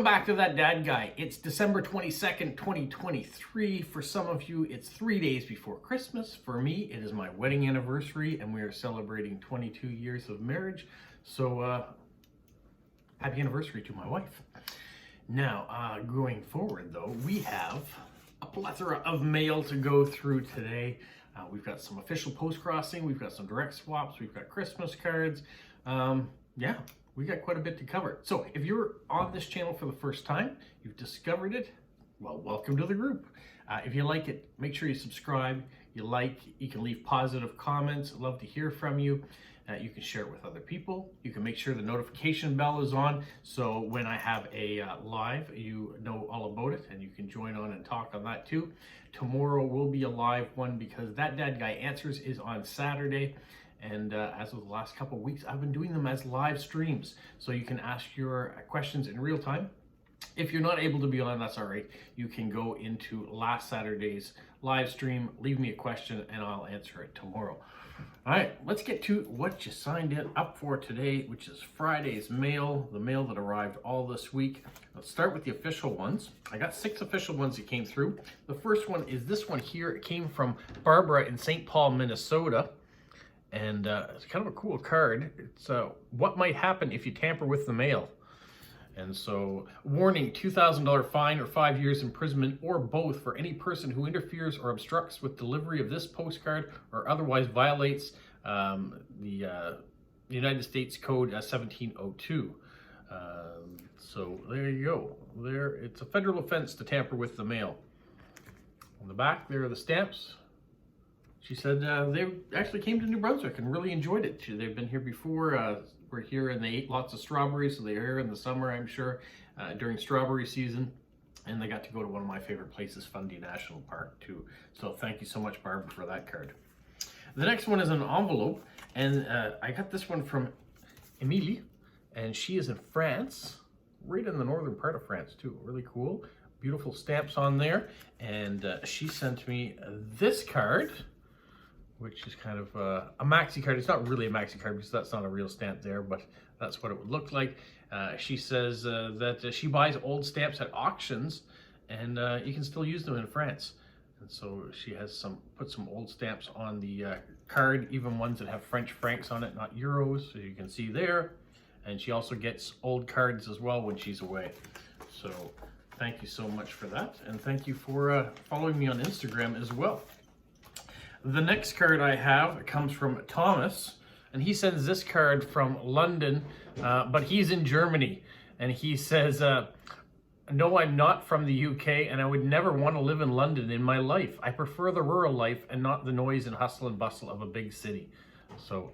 back to That Dad Guy. It's December 22nd, 2023. For some of you, it's 3 days before Christmas. For me, it is my wedding anniversary, and we are celebrating 22 years of marriage. So, happy anniversary to my wife. Now, going forward, though, we have a plethora of mail to go through today. We've got some official Postcrossing, we've got some direct swaps, we've got Christmas cards. Yeah, we got quite a bit to cover. So if you're on this channel for the first time, you've discovered it, well, welcome to the group. If you like it, make sure you subscribe. You can leave positive comments. I'd love to hear from you. You can share it with other people. You can make sure the notification bell is on, so when I have a live, you know all about it, and you can join on and talk on that too. Tomorrow will be a live one because That Dad Guy Answers is on Saturday. And as of the last couple of weeks, I've been doing them as live streams. So you can ask your questions in real time. If you're not able to be on, that's all right. You can go into last Saturday's live stream, leave me a question, and I'll answer it tomorrow. All right, let's get to what you signed up for today, which is Friday's mail, the mail that arrived all this week. Let's start with the official ones. I got 6 official ones that came through. The first one is this one here. It came from Barbara in St. Paul, Minnesota. And it's kind of a cool card. It's what might happen if you tamper with the mail. And so, warning, $2,000 fine or 5 years imprisonment or both for any person who interferes or obstructs with delivery of this postcard or otherwise violates the United States Code 1702. So there you go. It's a federal offense to tamper with the mail. On the back, there are the stamps. She said they actually came to New Brunswick and really enjoyed it. They've been here before. We're here and they ate lots of strawberries, so they're here in the summer, I'm sure, during strawberry season. And they got to go to one of my favorite places, Fundy National Park, too. So thank you so much, Barbara, for that card. The next one is an envelope, and I got this one from Emilie, and she is in France, right in the northern part of France, too. Really cool. Beautiful stamps on there. And she sent me this card, which is kind of a maxi card. It's not really a maxi card because that's not a real stamp there, but that's what it would look like. She says that she buys old stamps at auctions, and you can still use them in France. And so she has put some old stamps on the card, even ones that have French francs on it, not euros, so you can see there. And she also gets old cards as well when she's away. So thank you so much for that, and thank you for following me on Instagram as well. The next card I have comes from Thomas, and he sends this card from London, but he's in Germany. And he says, no, I'm not from the UK, and I would never want to live in London in my life. I prefer the rural life and not the noise and hustle and bustle of a big city. So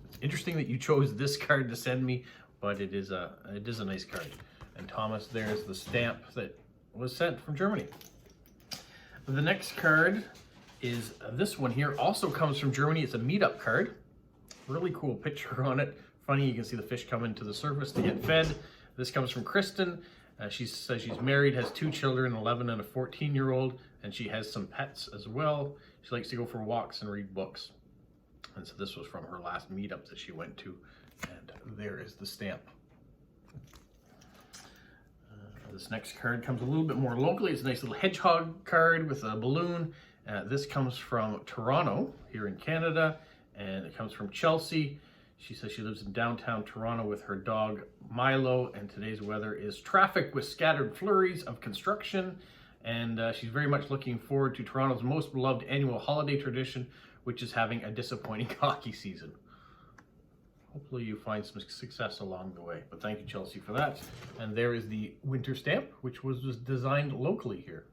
it's interesting that you chose this card to send me, but it is a nice card. And Thomas, there's the stamp that was sent from Germany. The next card is this one here, also comes from Germany. It's a meetup card. Really cool picture on it. Funny, you can see the fish coming to the surface to get fed. This comes from Kristen. She says she's married, has 2 children, 11 and a 14-year-old, and she has some pets as well. She likes to go for walks and read books. And so this was from her last meetup that she went to. And there is the stamp. This next card comes a little bit more locally. It's a nice little hedgehog card with a balloon. This comes from Toronto, here in Canada, and it comes from Chelsea. She says she lives in downtown Toronto with her dog Milo, and today's weather is traffic with scattered flurries of construction, and she's very much looking forward to Toronto's most beloved annual holiday tradition, which is having a disappointing hockey season. Hopefully you find some success along the way, but thank you, Chelsea, for that. And there is the winter stamp, which was designed locally here.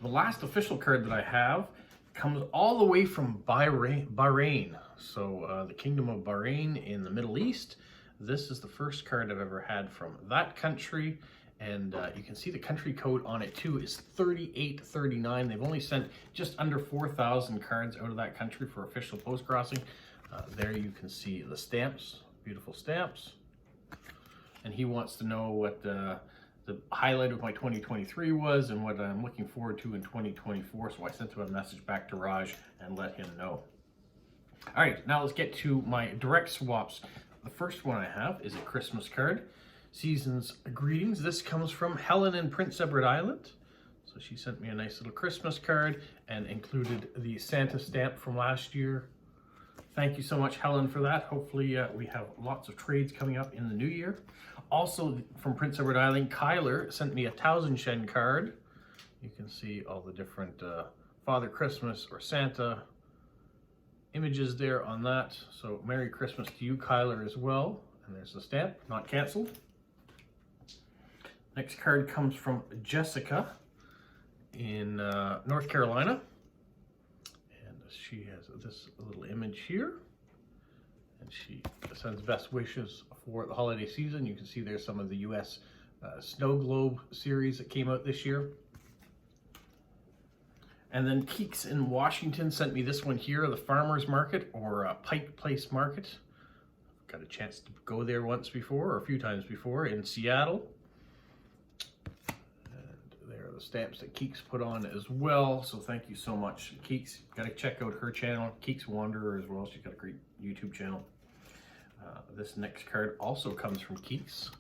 The last official card that I have comes all the way from Bahrain. So the Kingdom of Bahrain in the Middle East. This is the first card I've ever had from that country. And you can see the country code on it too is 3839. They've only sent just under 4,000 cards out of that country for official Postcrossing. There you can see the stamps, beautiful stamps. And he wants to know what the highlight of my 2023 was and what I'm looking forward to in 2024. So I sent him a message back to Raj and let him know. All right, now let's get to my direct swaps. The first one I have is a Christmas card. season's greetings. This comes from Helen in Prince Edward Island. So she sent me a nice little Christmas card and included the Santa stamp from last year. Thank you so much, Helen, for that. Hopefully we have lots of trades coming up in the new year. Also from Prince Edward Island, Kyler sent me a Townsend card. You can see all the different Father Christmas or Santa images there on that. So Merry Christmas to you, Kyler, as well. And there's the stamp, not canceled. Next card comes from Jessica in North Carolina. And she has this little image here. And she sends best wishes for the holiday season. You can see there's some of the US Snow Globe series that came out this year. And then Keeks in Washington sent me this one here, the Farmer's Market or Pike Place Market. Got a chance to go there once before, or a few times before, in Seattle. And there are the stamps that Keeks put on as well. So thank you so much, Keeks. Got to check out her channel, Keeks Wanderer, as well. She's got a great YouTube channel. This next card also comes from Keeks.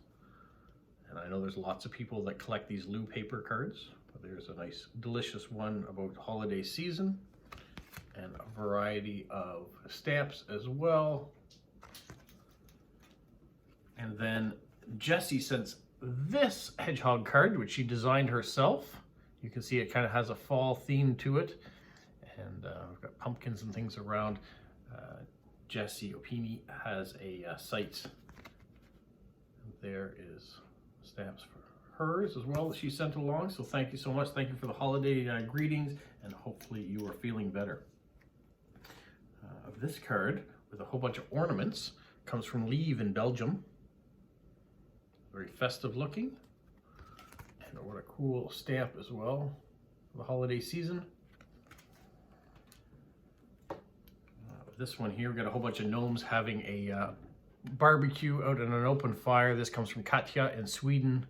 And I know there's lots of people that collect these Lou paper cards. But there's a nice, delicious one about holiday season. And a variety of stamps as well. And then Jessie sends this hedgehog card, which she designed herself. You can see it kind of has a fall theme to it. And we've got pumpkins and things around. Jessie Opini has a site. There is stamps for hers as well that she sent along. So thank you so much. Thank you for the holiday greetings, and hopefully you are feeling better. This card with a whole bunch of ornaments comes from Lieve in Belgium. Very festive looking. And what a cool stamp as well for the holiday season. This one here, we've got a whole bunch of gnomes having a barbecue out in an open fire. This comes from Katja in Sweden.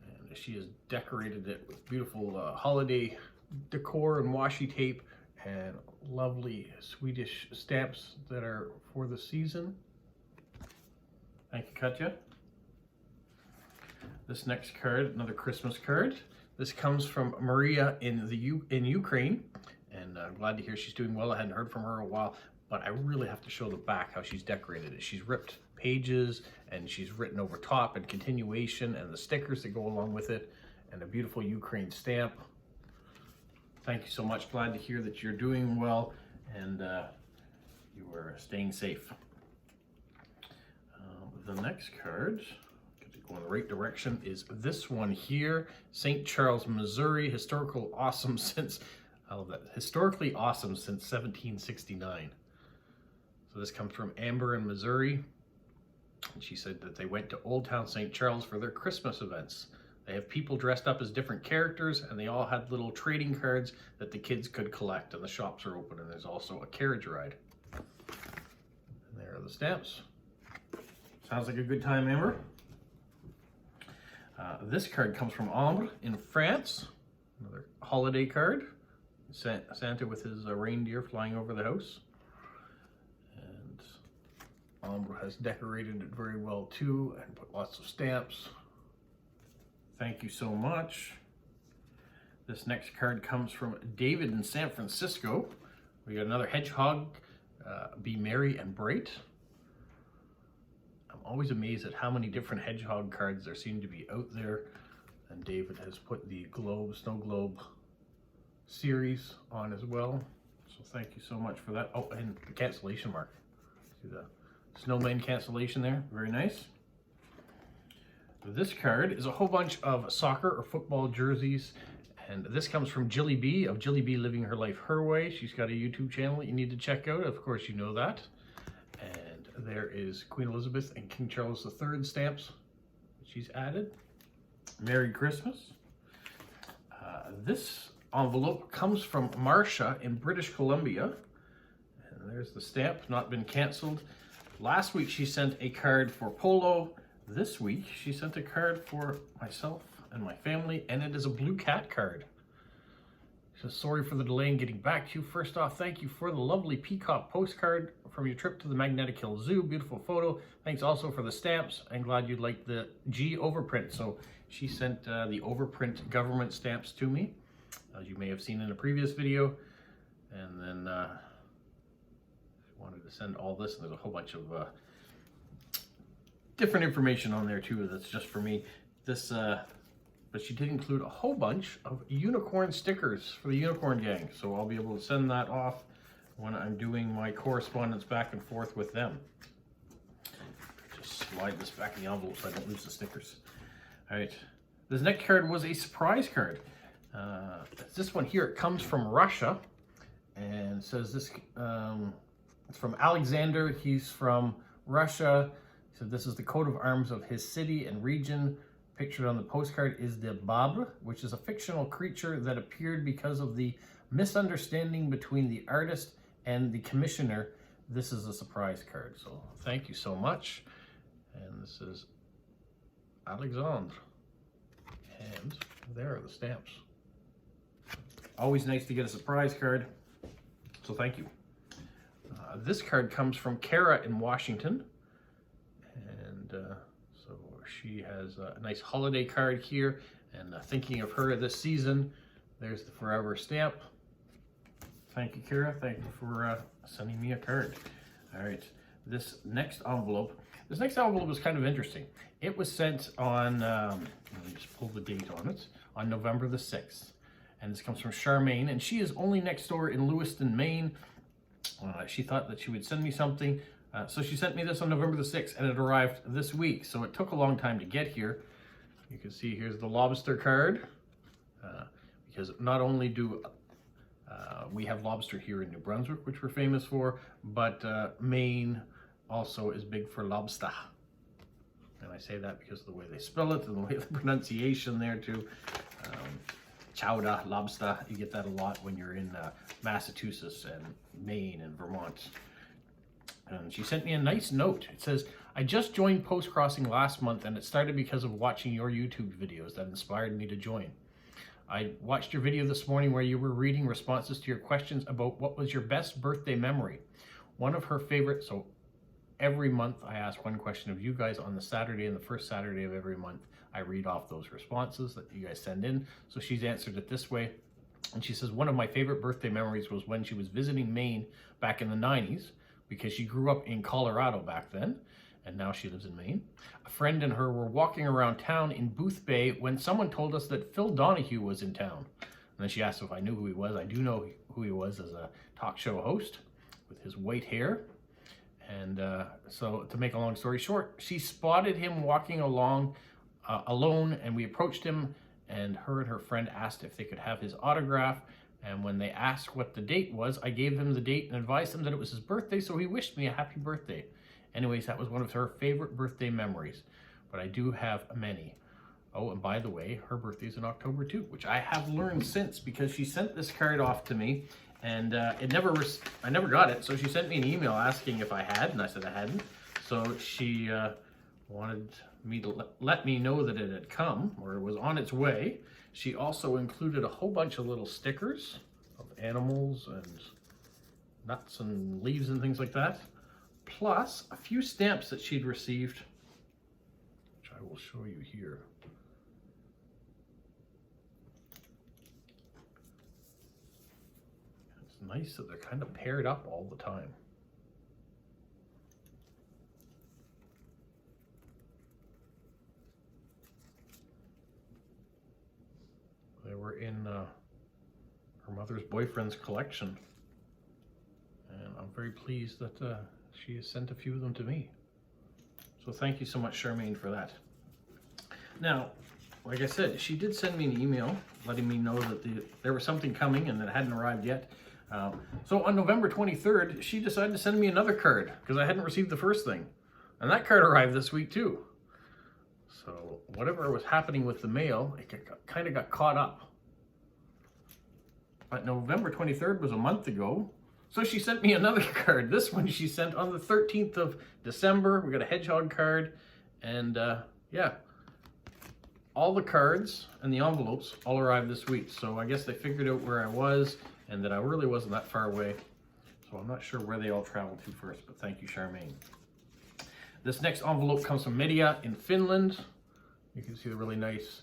And she has decorated it with beautiful holiday decor and washi tape and lovely Swedish stamps that are for the season. Thank you, Katja. This next card, another Christmas card. This comes from Maria in Ukraine, and I'm glad to hear she's doing well. I hadn't heard from her in a while, but I really have to show the back how she's decorated it. She's ripped pages and she's written over top and continuation and the stickers that go along with it and a beautiful Ukraine stamp. Thank you so much. Glad to hear that you're doing well and you are staying safe. The next card, going the right direction, is this one here. St. Charles, Missouri, historical awesome since, I love that, historically awesome since 1769. So this comes from Amber in Missouri. And she said that they went to Old Town St. Charles for their Christmas events. They have people dressed up as different characters, and they all had little trading cards that the kids could collect, and the shops are open, and there's also a carriage ride. And there are the stamps. Sounds like a good time, Amber. This card comes from Ambre in France. Another holiday card. Santa with his reindeer flying over the house. And Ambre has decorated it very well too and put lots of stamps. Thank you so much. This next card comes from David in San Francisco. We got another hedgehog, Be Merry and Bright. I'm always amazed at how many different hedgehog cards there seem to be out there. And David has put the Snow Globe series on as well. So thank you so much for that. Oh, and the cancellation mark. See the snowman cancellation there? Very nice. This card is a whole bunch of soccer or football jerseys. And this comes from Jilly B of Jilly B Living Her Life Her Way. She's got a YouTube channel that you need to check out. Of course, you know that. And there is Queen Elizabeth and King Charles III stamps that she's added. Merry Christmas. This envelope comes from Marcia in British Columbia. And there's the stamp, not been canceled. Last week she sent a card for Polo. This week she sent a card for myself and my family, and it is a blue cat card. Says, sorry for the delay in getting back to you. First off, thank you for the lovely peacock postcard from your trip to the Magnetic Hill Zoo. Beautiful photo. Thanks also for the stamps. I'm glad you liked the G overprint. So she sent the overprint government stamps to me, as you may have seen in a previous video. And then wanted to send all this, and there's a whole bunch of different information on there too that's just for me. This but she did include a whole bunch of unicorn stickers for the unicorn gang, so I'll be able to send that off when I'm doing my correspondence back and forth with them. Just slide this back in the envelope so I don't lose the stickers. All right, this next card was a surprise card. This one here, it comes from Russia, and says this it's from Alexander. He's from Russia. So this is the coat of arms of his city and region. Pictured on the postcard is the Babre, which is a fictional creature that appeared because of the misunderstanding between the artist and the commissioner. This is a surprise card, so thank you so much. And this is Alexandre. And there are the stamps. Always nice to get a surprise card, so thank you. This card comes from Kara in Washington, and so she has a nice holiday card here, and thinking of her this season. There's the forever stamp. Thank you, Kara. Thank you for sending me a card. All right, this next envelope is kind of interesting. It was sent on, let me just pull the date on it, on November the 6th. And this comes from Charmaine, and she is only next door in Lewiston, Maine. She thought that she would send me something. So she sent me this on November the 6th, and it arrived this week. So it took a long time to get here. You can see here's the lobster card. Because not only do we have lobster here in New Brunswick, which we're famous for, but Maine also is big for lobster. And I say that because of the way they spell it and the way the pronunciation there too. Chowder, lobster, you get that a lot when you're in Massachusetts and Maine and Vermont. And she sent me a nice note. It says, I just joined Postcrossing last month, and it started because of watching your YouTube videos that inspired me to join. I watched your video this morning where you were reading responses to your questions about what was your best birthday memory. One of her favorites, so every month I ask one question of you guys on the Saturday, and the first Saturday of every month I read off those responses that you guys send in. So she's answered it this way. And she says, one of my favorite birthday memories was when she was visiting Maine back in the 90s, because she grew up in Colorado back then, and now she lives in Maine. A friend and her were walking around town in Booth Bay when someone told us that Phil Donahue was in town. And then she asked if I knew who he was. I do know who he was as a talk show host with his white hair. And so to make a long story short, she spotted him walking along alone, and we approached him, and her friend asked if they could have his autograph. And when they asked what the date was, I gave them the date and advised them that it was his birthday, so he wished me a happy birthday. Anyways, that was one of her favorite birthday memories, but I do have many. Oh, and by the way, her birthday's in October too, which I have learned since, because she sent this card off to me, and I never got it. So she sent me an email asking if I had, and I said I hadn't. So she wanted me to let me know that it had come, or it was on its way. She also included a whole bunch of little stickers of animals and nuts and leaves and things like that, plus a few stamps that she'd received, which I will show you here. It's nice that they're kind of paired up all the time. They were in her mother's boyfriend's collection, and I'm very pleased that she has sent a few of them to me. So thank you so much, Charmaine, for that. Now, like I said, she did send me an email letting me know that there was something coming and that hadn't arrived yet. So on November 23rd, she decided to send me another card because I hadn't received the first thing. And that card arrived this week too. So whatever was happening with the mail, it kind of got caught up. But November 23rd was a month ago. So she sent me another card. This one she sent on the 13th of December. We got a hedgehog card. And yeah, all the cards and the envelopes all arrived this week. So I guess they figured out where I was and that I really wasn't that far away. So I'm not sure where they all traveled to first, but thank you, Charmaine. This next envelope comes from Media in Finland. You can see the really nice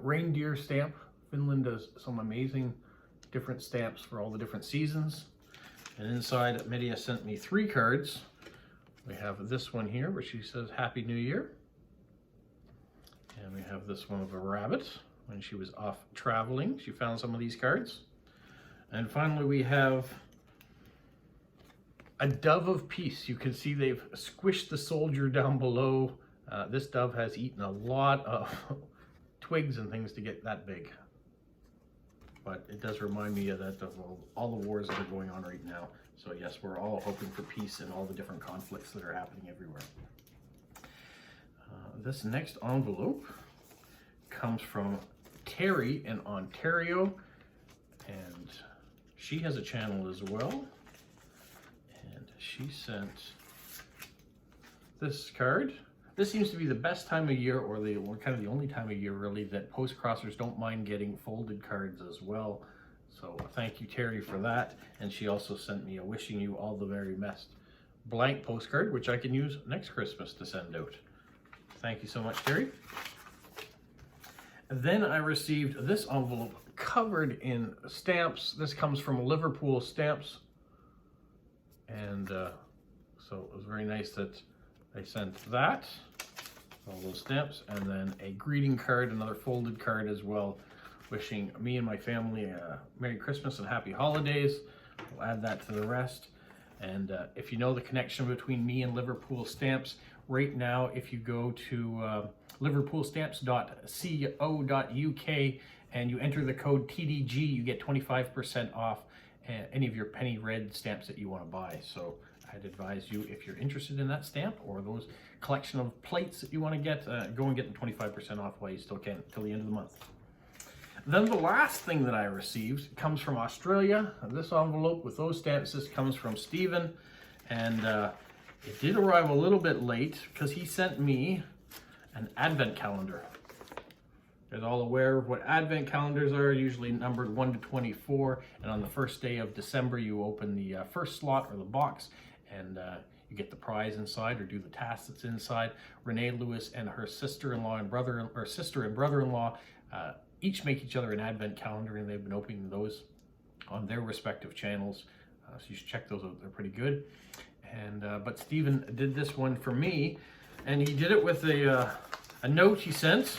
reindeer stamp. Finland does some amazing different stamps for all the different seasons. And inside, Media sent me 3 cards. We have this one here, where she says, Happy New Year. And we have this one of a rabbit. When she was off traveling, she found some of these cards. And finally, we have a dove of peace. You can see they've squished the soldier down below. This dove has eaten a lot of twigs and things to get that big. But it does remind me of that, of all the wars that are going on right now. So yes, we're all hoping for peace in all the different conflicts that are happening everywhere. This next envelope comes from Terry in Ontario, and she has a channel as well. And she sent this card. This seems to be the best time of year, or kind of the only time of year really, that post-crossers don't mind getting folded cards as well. So thank you, Terry, for that. And she also sent me a wishing you all the very best blank postcard, which I can use next Christmas to send out. Thank you so much, Terry. And then I received this envelope covered in stamps. This comes from Liverpool Stamps. And so it was very nice that they sent that, all those stamps, and then a greeting card, another folded card as well, wishing me and my family a Merry Christmas and Happy Holidays. We'll add that to the rest. And if you know the connection between me and Liverpool Stamps, right now, if you go to liverpoolstamps.co.uk and you enter the code TDG, you get 25% off any of your penny red stamps that you want to buy. So I'd advise you, if you're interested in that stamp or those collection of plates that you want to get, go and get the 25% off while you still can until the end of the month. Then the last thing that I received comes from Australia. This envelope with those stamps, this comes from Stephen, and it did arrive a little bit late because he sent me an advent calendar. You guys all aware of what advent calendars are, usually numbered 1 to 24, and on the first day of December you open the first slot or the box, and you get the prize inside or do the task that's inside. Renee Lewis and her sister-in-law and brother-in-law each make each other an advent calendar, and they've been opening those on their respective channels. So you should check those out, they're pretty good. And but Stephen did this one for me, and he did it with a note he sent.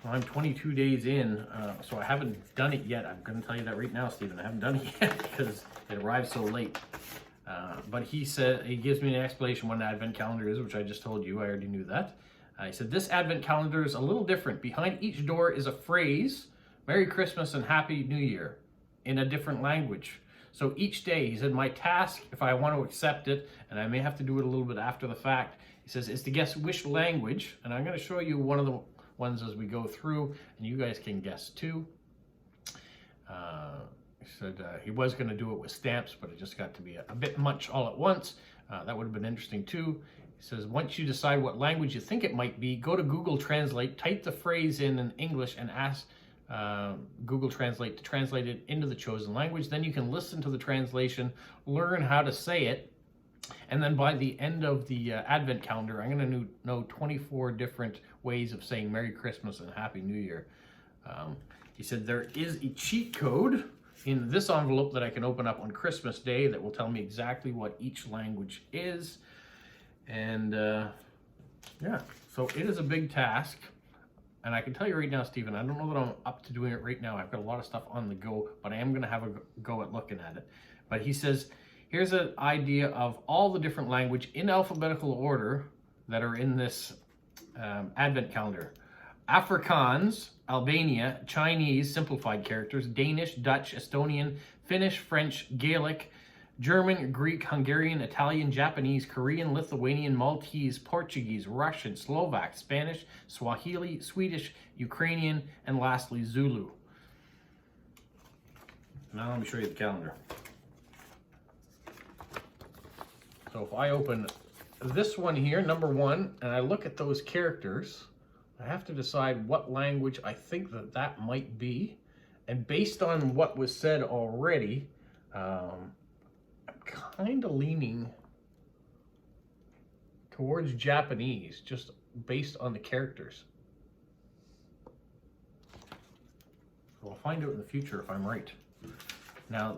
Well, I'm 22 days in, so I haven't done it yet. I'm going to tell you that right now, Stephen. I haven't done it yet because it arrived so late. But he said, he gives me an explanation what an advent calendar is, which I just told you. I already knew that. He said, this advent calendar is a little different. Behind each door is a phrase, Merry Christmas and Happy New Year, in a different language. So each day, he said, my task, if I want to accept it, and I may have to do it a little bit after the fact, he says, is to guess which language, and I'm going to show you one of the ones as we go through, and you guys can guess too. He said he was going to do it with stamps, but it just got to be a bit much all at once. That would have been interesting too. He says, once you decide what language you think it might be, go to Google Translate, type the phrase in English, and ask Google Translate to translate it into the chosen language. Then you can listen to the translation, learn how to say it, and then by the end of the Advent calendar, I'm going to know 24 different ways of saying Merry Christmas and Happy New Year. He said there is a cheat code in this envelope that I can open up on Christmas Day that will tell me exactly what each language is. And yeah, so it is a big task. And I can tell you right now, Stephen, I don't know that I'm up to doing it right now. I've got a lot of stuff on the go, but I am going to have a go at looking at it. But he says, here's an idea of all the different language in alphabetical order that are in this Advent calendar. Afrikaans, Albania, Chinese, simplified characters, Danish, Dutch, Estonian, Finnish, French, Gaelic, German, Greek, Hungarian, Italian, Japanese, Korean, Lithuanian, Maltese, Portuguese, Russian, Slovak, Spanish, Swahili, Swedish, Ukrainian, and lastly, Zulu. Now let me show you the calendar. So if I open this one here, number 1, and I look at those characters, I have to decide what language I think that might be. And based on what was said already, I'm kind of leaning towards Japanese, just based on the characters. We'll find out in the future if I'm right. Now,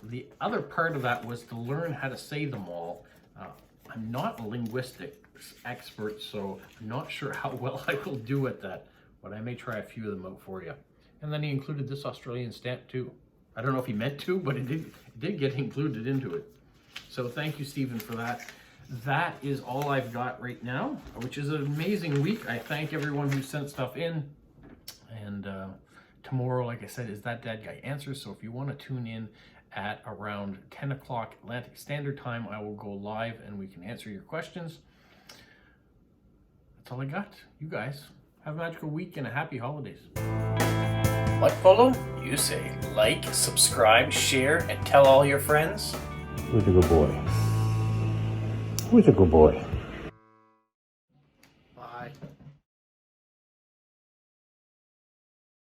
the other part of that was to learn how to say them all. I'm not a linguistics expert, so I'm not sure how well I will do at that, but I may try a few of them out for you. And then he included this Australian stamp too. I don't know if he meant to, but it did get included into it. So thank you, Stephen, for that. That is all I've got right now, which is an amazing week. I thank everyone who sent stuff in. And tomorrow, like I said, is That Dad Guy Answers. So if you want to tune in at around 10 o'clock Atlantic Standard Time, I will go live and we can answer your questions. That's all I got. You guys have a magical week and a happy holidays. What, Polo? You say like, subscribe, share, and tell all your friends. Who's a good boy? Who's a good boy? Bye.